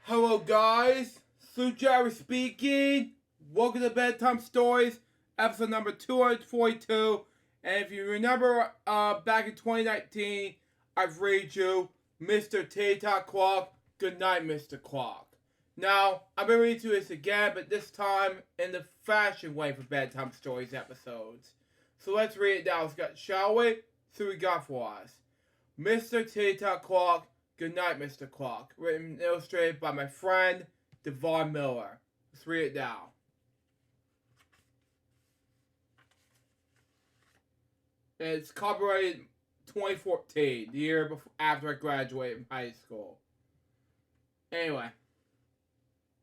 Hello guys, Sue Jerry speaking. Welcome to Bedtime Stories, episode number 242. And if you remember back in 2019, I've read you Mr. Tickety-Toc Clock, Goodnight Mr. Clock. Now, I'm going to read you this again, but this time in the fashion way for Bedtime Stories episodes. So let's read it now, shall we? See what we got for us. Mr. Tickety-Toc Clock, Goodnight, Mr. Clock. Written and illustrated by my friend, Davon Miller. Let's read it now. It's copyrighted 2014, the year before, after I graduated from high school. Anyway.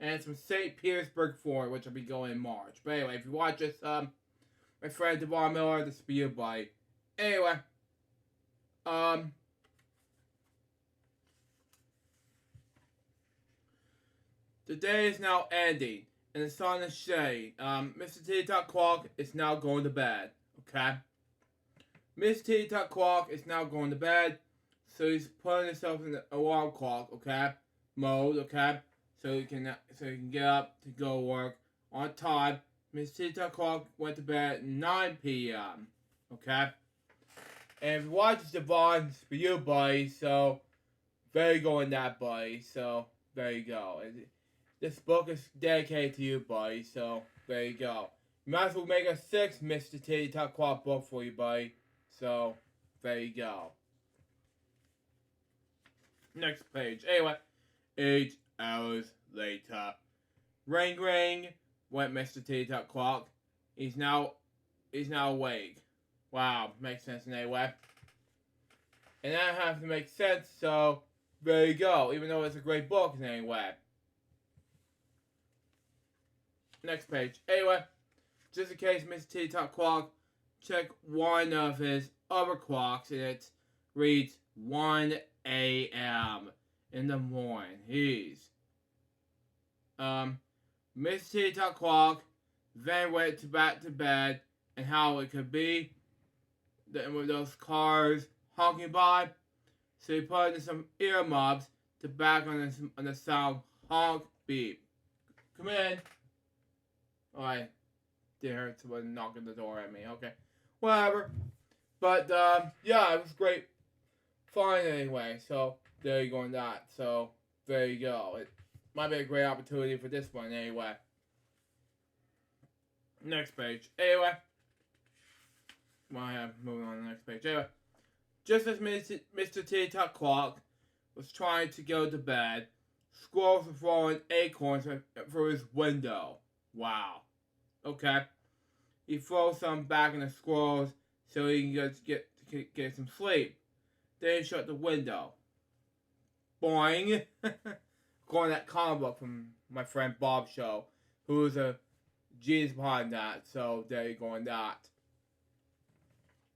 And it's from St. Petersburg, Florida, which will be going in March. But anyway, if you watch this, my friend Davon Miller, this will be your buddy. Anyway. The day is now ending, and the sun is shining. Mr. Tickety-Toc Clock is now going to bed, okay? Mr. Tickety-Toc Clock is now going to bed, so he's putting himself in the alarm clock, okay? Mode, okay? So he can get up to go work on time. Mr. Tickety-Toc Clock went to bed at 9 p.m., okay? And if you watch this, Devon, it's for you, buddy, so there you go in that, buddy, so there you go. This book is dedicated to you, buddy, so there you go. You might as well make a 6 Mr. Tickety-Toc Clock book for you, buddy. So, there you go. Next page. Anyway, 8 hours later. Ring, ring, went Mr. Tickety-Toc Clock. He's now awake. Wow, makes sense anyway. And that has to make sense, so there you go. Even though it's a great book anyway. Next page. Anyway, just in case Mr. Tickety-Toc Clock, check one of his other clocks, and it reads 1 a.m. in the morning. He's Mr. Tickety-Toc Clock then went back to bed, and how it could be that with those cars honking by, so he put in some earmuffs to back on the sound honk beep. Come in. Oh, I did hear someone knocking the door at me. Okay. Whatever. But, yeah, it was great fun anyway. So, there you go on that. So, there you go. It might be a great opportunity for this one anyway. Next page. Anyway. Moving on to the next page. Anyway. Just as Mr. Tickety-Toc Clock was trying to go to bed, squirrels were throwing acorns through his window. Wow. Okay. He throws some back in the squirrels so he can get some sleep. Then he shut the window. Boing. Going that comic book from my friend Bob's show, who is a genius behind that. So there you go on that.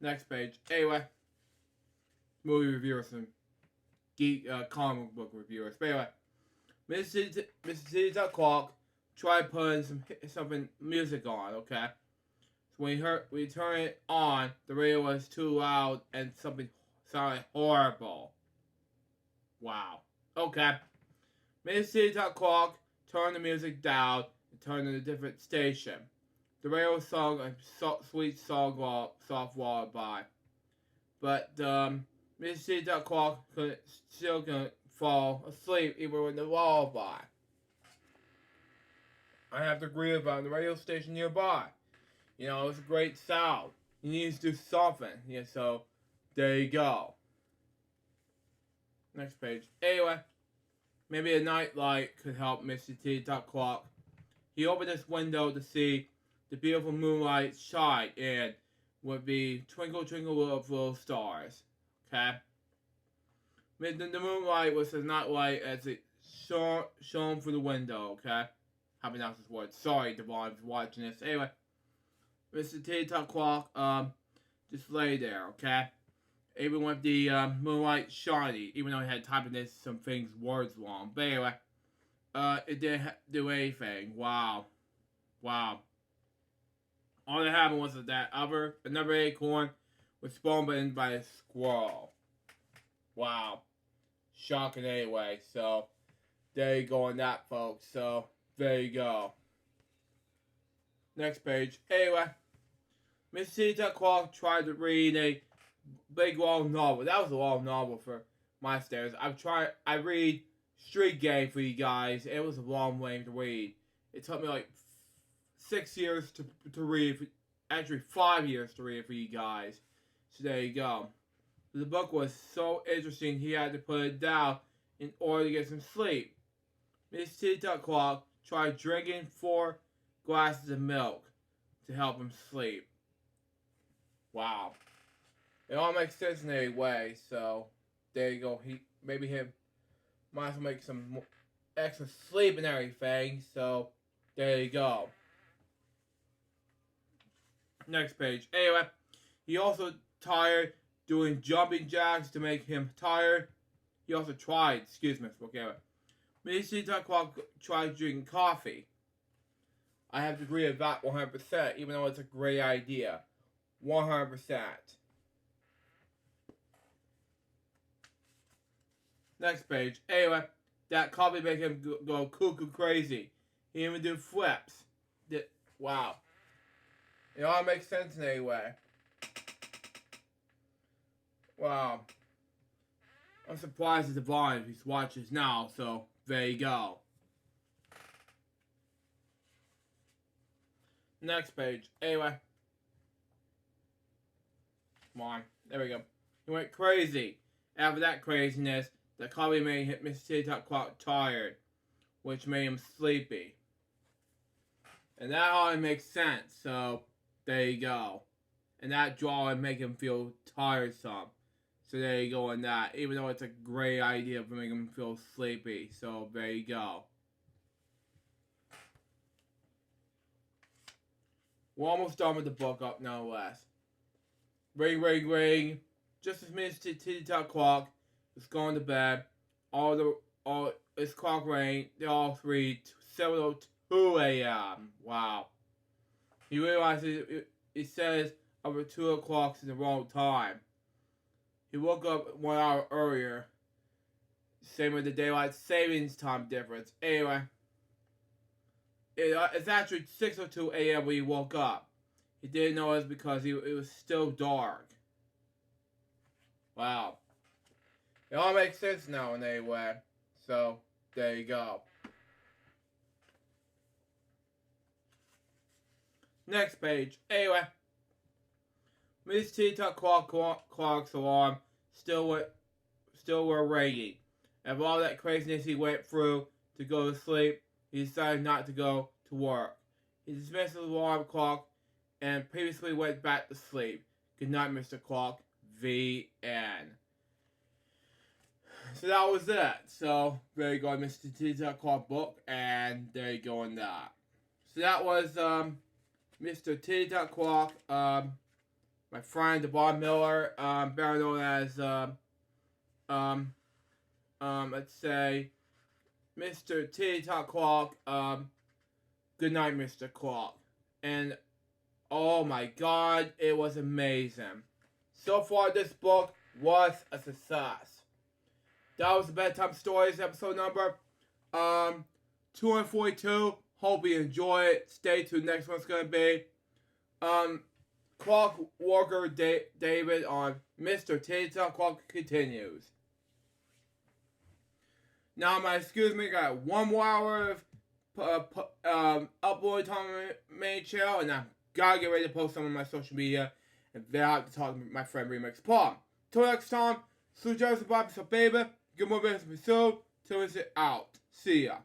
Next page. Anyway. Movie reviewers and comic book reviewers. But anyway. Mr. Tickety-Toc Clock tried putting something music on, okay? So when we turned it on, the radio was too loud and something sounded horrible. Wow. Okay. Mr. Tickety-Toc Clock turned the music down and turned to a different station. The radio sung a sweet song, soft lullaby. But Mr. Tickety-Toc Clock still couldn't fall asleep even with the lullaby. I have to agree about the radio station nearby. You know, it's a great sound. He needs to do something. Yeah, so there you go. Next page. Anyway, maybe a nightlight could help Mr. Tickety-Toc Clock. He opened his window to see the beautiful moonlight shine in with the twinkle twinkle of little stars. Okay? The moonlight was a nightlight as it shone through the window. Okay? How to pronounce this word? Sorry, Davon, if you're watching this. Anyway, Mr. Tickety-Toc Clock, just lay there, okay? Even with the moonlight shiny, even though he had typed in some words wrong. But anyway, it didn't do anything. Wow. Wow. All that happened was that another acorn was spawned by a squirrel. Wow. Shocking anyway, so there you go on that, folks. So, there you go. Next page. Anyway, Miss Tickety-Toc tried to read a big long novel. That was a long novel for my standards. I read Street Game for you guys. It was a long way to read. It took me like 6 years to read. Actually, 5 years to read it for you guys. So there you go. The book was so interesting, he had to put it down in order to get some sleep. Miss Tickety-Toc tried drinking 4 glasses of milk to help him sleep. Wow. It all makes sense in a way, so there you go. Maybe him might as well make some extra sleep and everything, so there you go. Next page. Anyway, he also tired doing jumping jacks to make him tired. He also tried, okay. Miss Tickety-Toc tried drinking coffee. I have to agree with that 100%, even though it's a great idea. 100%. Next page. Anyway, that coffee made him go cuckoo crazy. He even do flips. Wow. It all makes sense in a way. Wow. I'm surprised at Davon if he's watching now, so there you go. Next page. Anyway. Come on. There we go. He went crazy. After that craziness, the coffee made Miss Tickety-Toc tired, which made him sleepy. And that all makes sense, so there you go. And that draw would make him feel tiresome. So there you go on that. Even though it's a great idea for making him feel sleepy. So there you go. We're almost done with the book up no less. Ring, ring, ring. Just as Miss Tickety-Toc is going to bed, it's clock rang. They all three 7:02 a.m. Wow. He realizes it says over 2 o'clock is the wrong time. He woke up 1 hour earlier. Same with the daylight savings time difference. Anyway, it's actually 6:02 a.m. when he woke up. He didn't know it was because it was still dark. Wow. It all makes sense now in a way. So, there you go. Next page. Anyway, Miss Tickety-Toc clock's alarm still were ringing. After all that craziness he went through to go to sleep, he decided not to go to work. He dismissed the alarm clock and previously went back to sleep. Good night, Mr. Clock. The end. So that was it. So there you go, Mr. Tickety-Toc book, and there you go on that. So that was Mr. Tickety-Toc, my friend Davon Miller, better known as let's say Mr. Tickety-Toc, Goodnight, Mr. Clock. And oh my god, it was amazing. So far, this book was a success. That was the Bedtime Stories episode number 242. Hope you enjoy it. Stay tuned. Next one's going to be Clock Walker David on Mr. Tickety-Toc Clock continues. Now, excuse me, got 1 more hour of upload time on my main channel, and I gotta get ready to post some on my social media, and then I have to talk to my friend Remix Paul. Till next time, so Joseph Bob, so baby, good more business episode, till it's out. See ya.